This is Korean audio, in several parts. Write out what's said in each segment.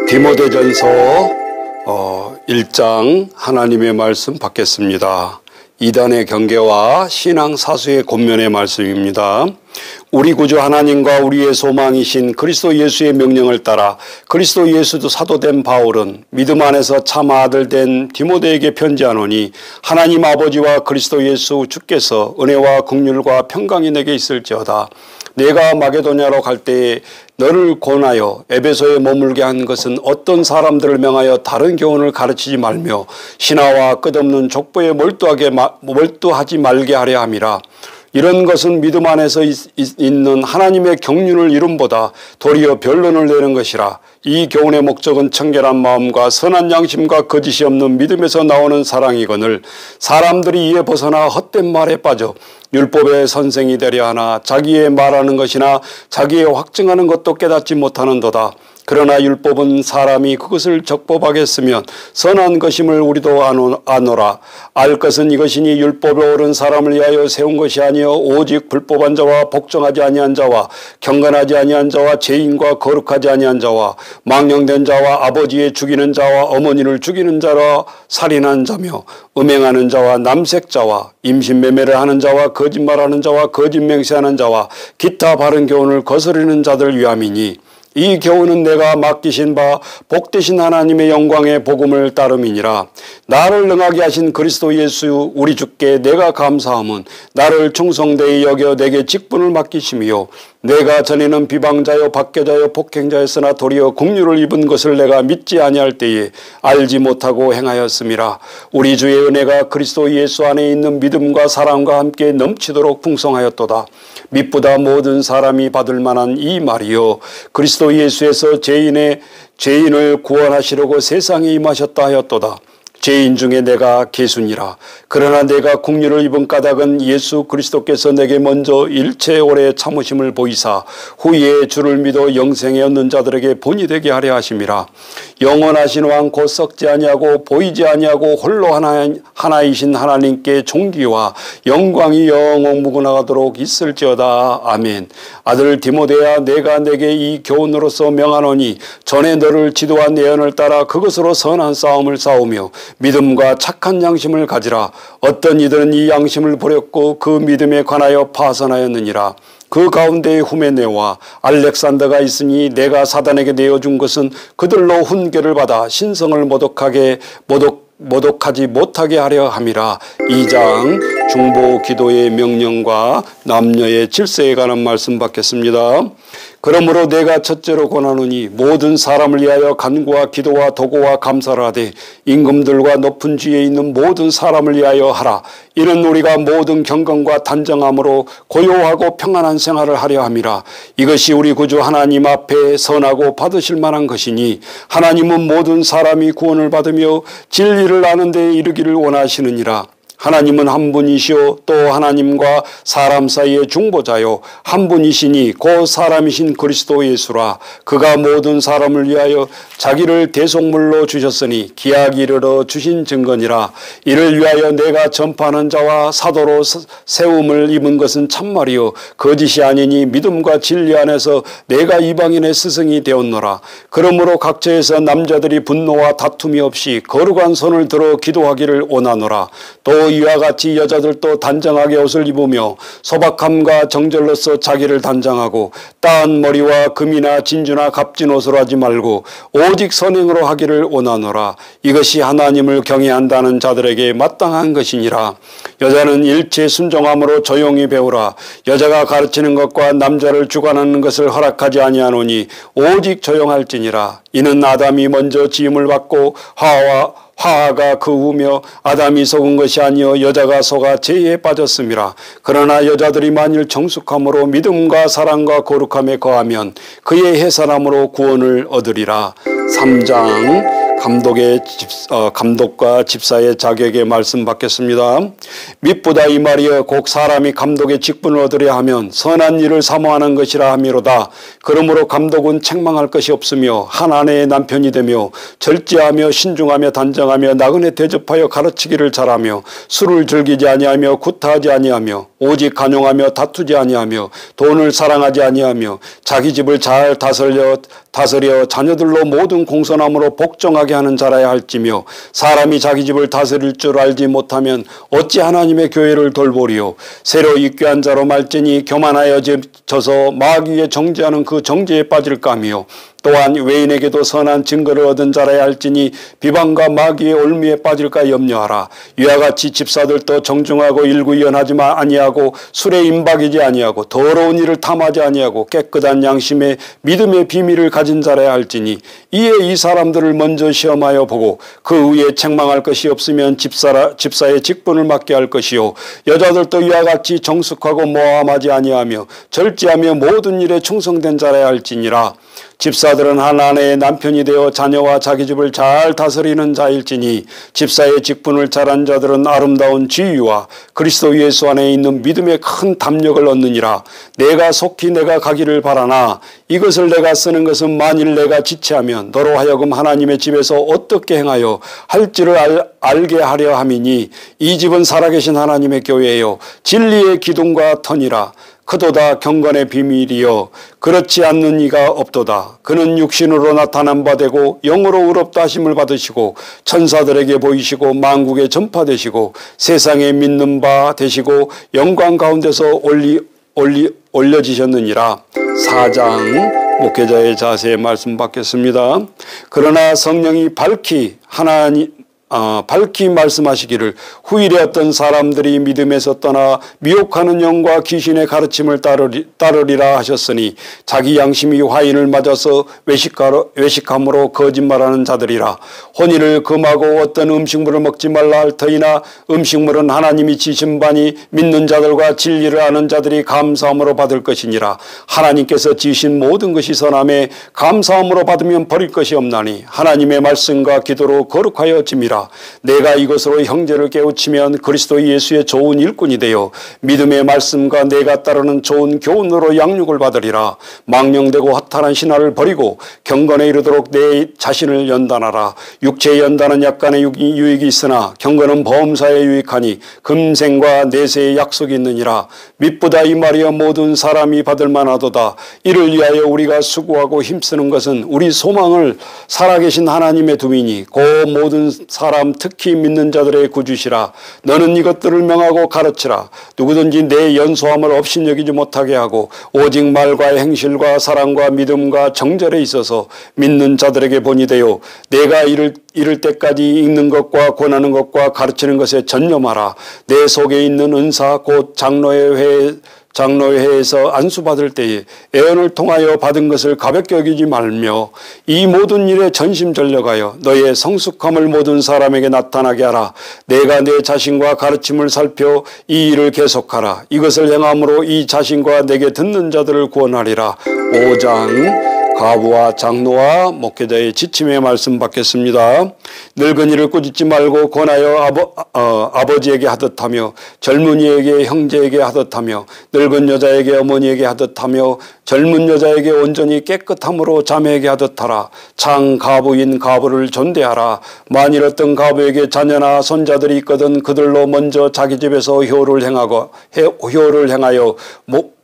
디모데전서 1장 하나님의 말씀 받겠습니다. 이단의 경계와 신앙 사수의 권면의 말씀입니다. 우리 구주 하나님과 우리의 소망이신 그리스도 예수의 명령을 따라 그리스도 예수도 사도된 바울은 믿음 안에서 참 아들 된 디모데에게 편지하노니 하나님 아버지와 그리스도 예수 주께서 은혜와 긍휼과 평강이 내게 있을지어다. 내가 마게도냐로 갈 때에 너를 권하여 에베소에 머물게 한 것은 어떤 사람들을 명하여 다른 교훈을 가르치지 말며 신하와 끝없는 족보에 몰두하지 말게 하려 함이라. 이런 것은 믿음 안에서 있는 하나님의 경륜을 이름보다 도리어 변론을 내는 것이라. 이 교훈의 목적은 청결한 마음과 선한 양심과 거짓이 없는 믿음에서 나오는 사랑이거늘 사람들이 이에 벗어나 헛된 말에 빠져 율법의 선생이 되려 하나 자기의 말하는 것이나 자기의 확증하는 것도 깨닫지 못하는도다. 그러나 율법은 사람이 그것을 적법하겠으면 선한 것임을 우리도 아노라. 알 것은 이것이니 율법에 오른 사람을 위하여 세운 것이 아니요 오직 불법한 자와 복종하지 아니한 자와 경건하지 아니한 자와 죄인과 거룩하지 아니한 자와 망령된 자와 아버지의 죽이는 자와 어머니를 죽이는 자와 살인한 자며 음행하는 자와 남색자와 임신매매를 하는 자와 거짓말하는 자와 거짓 맹세하는 자와 기타 바른 교훈을 거스르는 자들 위함이니 이 교훈은 내가 맡기신 바 복되신 하나님의 영광의 복음을 따름이니라. 나를 능하게 하신 그리스도 예수 우리 주께 내가 감사함은 나를 충성되이 여겨 내게 직분을 맡기심이요 내가 전에는 비방자요 박해자요 폭행자였으나 도리어 긍휼을 입은 것을 내가 믿지 아니할 때에 알지 못하고 행하였음이라. 우리 주의 은혜가 그리스도 예수 안에 있는 믿음과 사랑과 함께 넘치도록 풍성하였도다. mit보다 모든 사람이 받을 만한 이 말이요 그리스도 예수에서 죄인을 구원하시려고 세상에 임하셨다 하였도다. 죄인 중에 내가 개순이라. 그러나 내가 긍휼을 입은 까닭은 예수 그리스도께서 내게 먼저 일체 오래 참으심을 보이사 후에 주를 믿어 영생에 얻는 자들에게 본이 되게 하려 하심이라. 영원하신 왕 곧 썩지 아니하고 보이지 아니하고 홀로 하나이신 하나님께 존귀와 영광이 영원무궁하도록 있을지어다. 아멘. 아들 디모데야, 내가 내게 이 교훈으로서 명하노니 전에 너를 지도한 예언을 따라 그것으로 선한 싸움을 싸우며 믿음과 착한 양심을 가지라. 어떤 이들은 이 양심을 버렸고 그 믿음에 관하여 파선하였느니라. 그 가운데에 후메네와 알렉산더가 있으니 내가 사단에게 내어준 것은 그들로 훈계를 받아 신성을 모독하지 못하게 하려 함이라. 2장 중보 기도의 명령과 남녀의 질서에 관한 말씀 받겠습니다. 그러므로 내가 첫째로 권하노니 모든 사람을 위하여 간구와 기도와 도구와 감사를 하되 임금들과 높은 지위에 있는 모든 사람을 위하여 하라. 이는 우리가 모든 경건과 단정함으로 고요하고 평안한 생활을 하려 함이라. 이것이 우리 구주 하나님 앞에 선하고 받으실 만한 것이니 하나님은 모든 사람이 구원을 받으며 진리를 아는 데에 이르기를 원하시느니라. 하나님은 한 분이시오 또 하나님과 사람 사이의 중보자요 한 분이시니 곧 사람이신 그리스도 예수라. 그가 모든 사람을 위하여 자기를 대속물로 주셨으니 기약이 이르러 주신 증거니라. 이를 위하여 내가 전파하는 자와 사도로 세움을 입은 것은 참말이요 거짓이 아니니 믿음과 진리 안에서 내가 이방인의 스승이 되었노라. 그러므로 각처에서 남자들이 분노와 다툼이 없이 거룩한 손을 들어 기도하기를 원하노라. 또 이와 같이 여자들도 단정하게 옷을 입으며 소박함과 정절로서 자기를 단장하고 따은 머리와 금이나 진주나 값진 옷으로 하지 말고 오직 선행으로 하기를 원하노라. 이것이 하나님을 경외한다는 자들에게 마땅한 것이니라. 여자는 일체 순종함으로 조용히 배우라. 여자가 가르치는 것과 남자를 주관하는 것을 허락하지 아니하노니 오직 조용할지니라. 이는 아담이 먼저 지음을 받고 화가 그 후며 아담이 속은 것이 아니요 여자가 속아 죄에 빠졌음이라. 그러나 여자들이 만일 정숙함으로 믿음과 사랑과 거룩함에 거하면 그의 해산함으로 구원을 얻으리라. 3장 감독과 집사의 자격의 말씀 받겠습니다. mit보다 이 말이여 곧 사람이 감독의 직분을 얻으려 하면 선한 일을 사모하는 것이라 함이로다. 그러므로 감독은 책망할 것이 없으며 한 아내의 남편이 되며 절제하며 신중하며 단정하며 나그네 대접하여 가르치기를 잘하며 술을 즐기지 아니하며 구타하지 아니하며 오직 간용하며 다투지 아니하며 돈을 사랑하지 아니하며 자기 집을 잘 다스려 자녀들로 모든 공손함으로 복종하게 하는 자라야 할지며 사람이 자기 집을 다스릴 줄 알지 못하면 어찌 하나님의 교회를 돌보리요. 새로 입교한 자로 말지니 교만하여 져서 마귀에 정죄하는 그 정죄에 빠질까 하며 또한 외인에게도 선한 증거를 얻은 자라야 할지니 비방과 마귀의 올미에 빠질까 염려하라. 이와 같이 집사들도 정중하고 일구이연하지 아니하고 술에 임박이지 아니하고 더러운 일을 탐하지 아니하고 깨끗한 양심에 믿음의 비밀을 가진 자라야 할지니 이에 이 사람들을 먼저 시험하여 보고 그 위에 책망할 것이 없으면 집사의 직분을 맡게 할 것이요. 여자들도 이와 같이 정숙하고 모함하지 아니하며 절제하며 모든 일에 충성된 자라야 할지니라. 집사들은 한 아내의 남편이 되어 자녀와 자기 집을 잘 다스리는 자일지니 집사의 직분을 잘한 자들은 아름다운 지위와 그리스도 예수 안에 있는 믿음의 큰 담력을 얻느니라. 내가 속히 내가 가기를 바라나 이것을 내가 쓰는 것은 만일 내가 지체하면 너로 하여금 하나님의 집에서 어떻게 행하여 할지를 알게 하려 함이니 이 집은 살아계신 하나님의 교회요 진리의 기둥과 터니라. 그도다 경건의 비밀이여 그렇지 않는 이가 없도다. 그는 육신으로 나타난 바 되고 영으로 의롭다 하심을 받으시고 천사들에게 보이시고 만국에 전파되시고 세상에 믿는 바 되시고 영광 가운데서 올려지셨느니라. 4장 목회자의 자세의 말씀 받겠습니다. 그러나 성령이 밝히 말씀하시기를 후일에 어떤 사람들이 믿음에서 떠나 미혹하는 영과 귀신의 가르침을 따르리라 하셨으니 자기 양심이 화인을 맞아서 외식함으로 거짓말하는 자들이라. 혼인을 금하고 어떤 음식물을 먹지 말라 할 터이나 음식물은 하나님이 지신 바니 믿는 자들과 진리를 아는 자들이 감사함으로 받을 것이니라. 하나님께서 지신 모든 것이 선함에 감사함으로 받으면 버릴 것이 없나니 하나님의 말씀과 기도로 거룩하여 짐이라. 내가 이것으로 형제를 깨우치면 그리스도 예수의 좋은 일꾼이 되어 믿음의 말씀과 내가 따르는 좋은 교훈으로 양육을 받으리라. 망령되고 허탄한 신화를 버리고 경건에 이르도록 내 자신을 연단하라. 육체의 연단은 약간의 유익이 있으나 경건은 범사에 유익하니 금생과 내세의 약속이 있느니라. mit보다 이 말이여 모든 사람이 받을 만하도다. 이를 위하여 우리가 수고하고 힘쓰는 것은 우리 소망을 살아계신 하나님의 두미니 그 모든 사람 특히 믿는 자들의 구주시라. 너는 이것들을 명하고 가르치라. 누구든지 내 연소함을 업신여기지 못하게 하고 오직 말과 행실과 사랑과 믿음과 정절에 있어서 믿는 자들에게 본이 되어 내가 이를 때까지 읽는 것과 권하는 것과 가르치는 것에 전념하라. 내 속에 있는 은사 곧 장로회에서 안수받을 때에 애언을 통하여 받은 것을 가볍게 여기지 말며 이 모든 일에 전심전력하여 너의 성숙함을 모든 사람에게 나타나게 하라. 내가 내 자신과 가르침을 살펴 이 일을 계속하라. 이것을 행함으로 이 자신과 내게 듣는 자들을 구원하리라. 5장 가부와 장로와 목회자의 지침의 말씀 받겠습니다. 늙은이를 꾸짖지 말고 권하여 아버지에게 하듯하며 젊은이에게 형제에게 하듯하며 늙은 여자에게 어머니에게 하듯하며 젊은 여자에게 온전히 깨끗함으로 자매에게 하듯하라. 장 가부인 가부를 존대하라. 만일 어떤 가부에게 자녀나 손자들이 있거든 그들로 먼저 자기 집에서 효를 행하여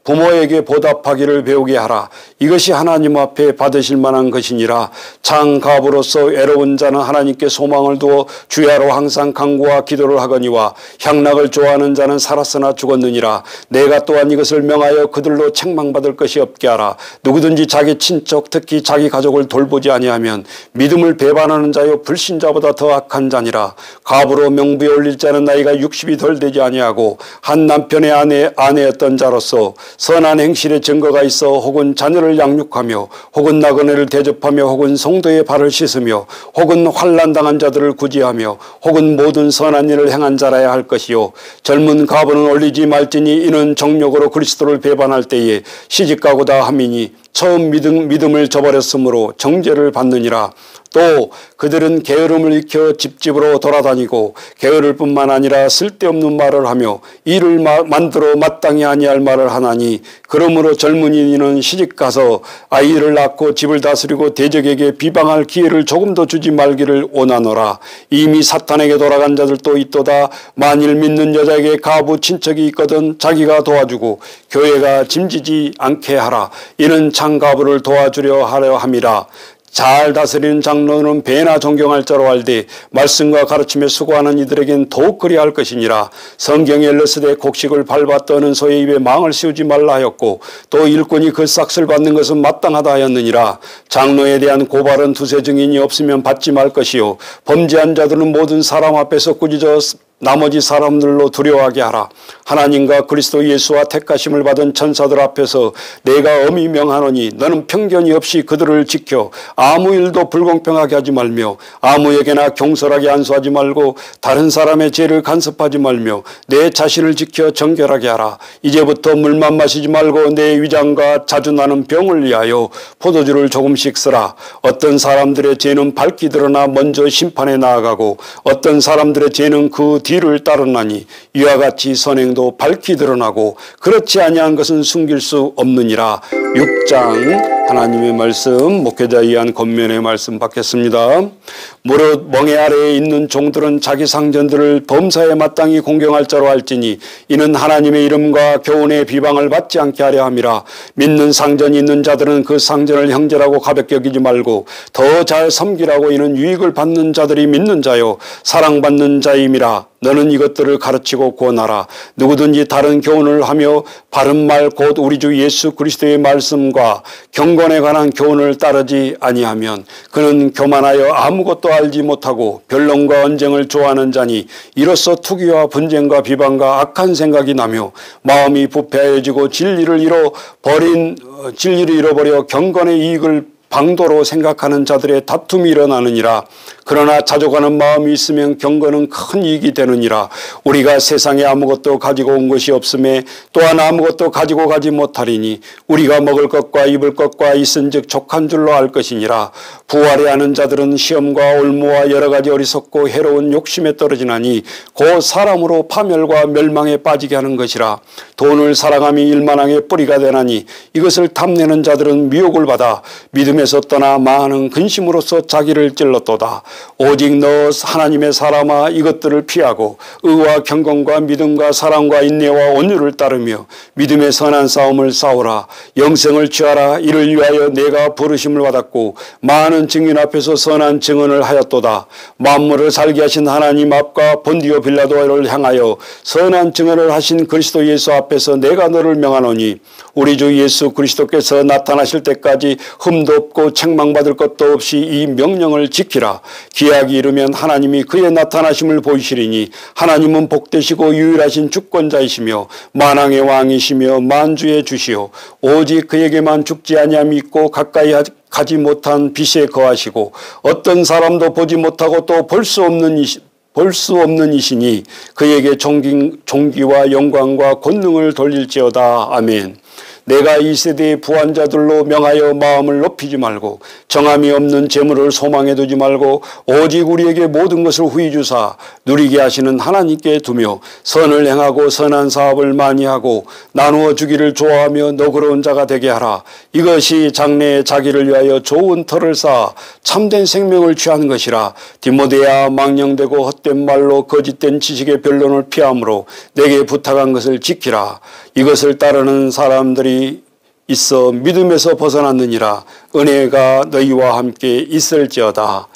부모에게 보답하기를 배우게 하라. 이것이 하나님 앞에 받으실 만한 것이니라. 장가부로서 외로운 자는 하나님께 소망을 두어 주야로 항상 간구와 기도를 하거니와 향락을 좋아하는 자는 살았으나 죽었느니라. 내가 또한 이것을 명하여 그들로 책망받을 것이 없게 하라. 누구든지 자기 친척 특히 자기 가족을 돌보지 아니하면 믿음을 배반하는 자요 불신자보다 더 악한 자니라. 가부로 명부에 올릴 자는 나이가 60이 덜 되지 아니하고 한 남편의 아내였던 자로서 선한 행실의 증거가 있어 혹은 자녀를 양육하며 혹은 나그네를 대접하며 혹은 성도의 발을 씻으며 혹은 환난당한 자들을 구제하며 혹은 모든 선한 일을 행한 자라야 할 것이요. 젊은 가부는 올리지 말지니 이는 정욕으로 그리스도를 배반할 때에 시집가고다 함이니 처음 믿음을 저버렸으므로 정죄를 받느니라. 또 그들은 게으름을 익혀 집집으로 돌아다니고 게으를 뿐만 아니라 쓸데없는 말을 하며 이를 만들어 마땅히 아니할 말을 하나니 그러므로 젊은이는 시집가서 아이를 낳고 집을 다스리고 대적에게 비방할 기회를 조금도 주지 말기를 원하노라. 이미 사탄에게 돌아간 자들도 있도다. 만일 믿는 여자에게 가부 친척이 있거든 자기가 도와주고 교회가 짐지지 않게 하라. 이는 장가부를 도와주려 하려 함이라. 잘 다스리는 장로는 배나 존경할 자로 알되 말씀과 가르침에 수고하는 이들에겐 더욱 그리할 것이니라. 성경에 일러스되 곡식을 밟아 떠는 소의 입에 망을 씌우지 말라 하였고 또 일꾼이 그 싹을 받는 것은 마땅하다 하였느니라. 장로에 대한 고발은 두세 증인이 없으면 받지 말 것이요 범죄한 자들은 모든 사람 앞에서 꾸짖어 나머지 사람들로 두려워하게 하라. 하나님과 그리스도 예수와 택하심을 받은 천사들 앞에서 내가 엄히 명하노니 너는 편견이 없이 그들을 지켜 아무 일도 불공평하게 하지 말며 아무에게나 경솔하게 안수하지 말고 다른 사람의 죄를 간섭하지 말며 내 자신을 지켜 정결하게 하라. 이제부터 물만 마시지 말고 내 위장과 자주 나는 병을 위하여 포도주를 조금씩 쓰라. 어떤 사람들의 죄는 밝히 드러나 먼저 심판에 나아가고 어떤 사람들의 죄는 그 뒤를 따르나니 이와 같이 선행도 밝히 드러나고 그렇지 아니한 것은 숨길 수 없느니라. 6장 하나님의 말씀, 목회자에 의한 권면의 말씀 받겠습니다. 무릇 멍에 아래에 있는 종들은 자기 상전들을 범사에 마땅히 공경할 자로 할지니 이는 하나님의 이름과 교훈의 비방을 받지 않게 하려 함이라. 믿는 상전이 있는 자들은 그 상전을 형제라고 가볍게 여기지 말고 더 잘 섬기라고. 이는 유익을 받는 자들이 믿는 자요 사랑받는 자임이라. 너는 이것들을 가르치고 권하라. 누구든지 다른 교훈을 하며 바른 말 곧 우리 주 예수 그리스도의 말씀과 경건에 관한 교훈을 따르지 아니하면 그는 교만하여 아무것도 알지 못하고 변론과 언쟁을 좋아하는 자니 이로써 투기와 분쟁과 비방과 악한 생각이 나며 마음이 부패하여지고 진리를 잃어버려 경건의 이익을 방도로 생각하는 자들의 다툼이 일어나느니라. 그러나 자족하는 마음이 있으면 경건은 큰 이익이 되느니라. 우리가 세상에 아무것도 가지고 온 것이 없음에 또한 아무것도 가지고 가지 못하리니 우리가 먹을 것과 입을 것과 있은즉 족한 줄로 알 것이니라. 부활해 하는 자들은 시험과 올무와 여러 가지 어리석고 해로운 욕심에 떨어지나니 곧 사람으로 파멸과 멸망에 빠지게 하는 것이라. 돈을 사랑함이 일만항의 뿌리가 되나니 이것을 탐내는 자들은 미혹을 받아 믿음에서 떠나 많은 근심으로써 자기를 찔렀도다. 오직 너 하나님의 사람아 이것들을 피하고 의와 경건과 믿음과 사랑과 인내와 온유를 따르며 믿음의 선한 싸움을 싸우라. 영생을 취하라. 이를 위하여 내가 부르심을 받았고 많은 증인 앞에서 선한 증언을 하였도다. 만물을 살게 하신 하나님 앞과 본디오 빌라도를 향하여 선한 증언을 하신 그리스도 예수 앞에서 내가 너를 명하노니 우리 주 예수 그리스도께서 나타나실 때까지 흠도 없고 책망받을 것도 없이 이 명령을 지키라. 기약이 이르면 하나님이 그의 나타나심을 보이시리니 하나님은 복되시고 유일하신 주권자이시며 만왕의 왕이시며 만주의 주시오. 오직 그에게만 죽지 아니함이 있고 가까이 가지 못한 빛에 거하시고 어떤 사람도 보지 못하고 또 볼 수 없는 이시니 그에게 존귀와 영광과 권능을 돌릴지어다. 아멘. 내가 이 세대의 부한자들로 명하여 마음을 높이지 말고 정함이 없는 재물을 소망해 두지 말고 오직 우리에게 모든 것을 후히 주사 누리게 하시는 하나님께 두며 선을 행하고 선한 사업을 많이 하고 나누어 주기를 좋아하며 너그러운 자가 되게 하라. 이것이 장래에 자기를 위하여 좋은 터를 쌓아 참된 생명을 취하는 것이라. 디모데야 망령되고 헛된 말로 거짓된 지식의 변론을 피함으로 내게 부탁한 것을 지키라. 이것을 따르는 사람들이 있어 믿음에서 벗어났느니라. 은혜가 너희와 함께 있을지어다.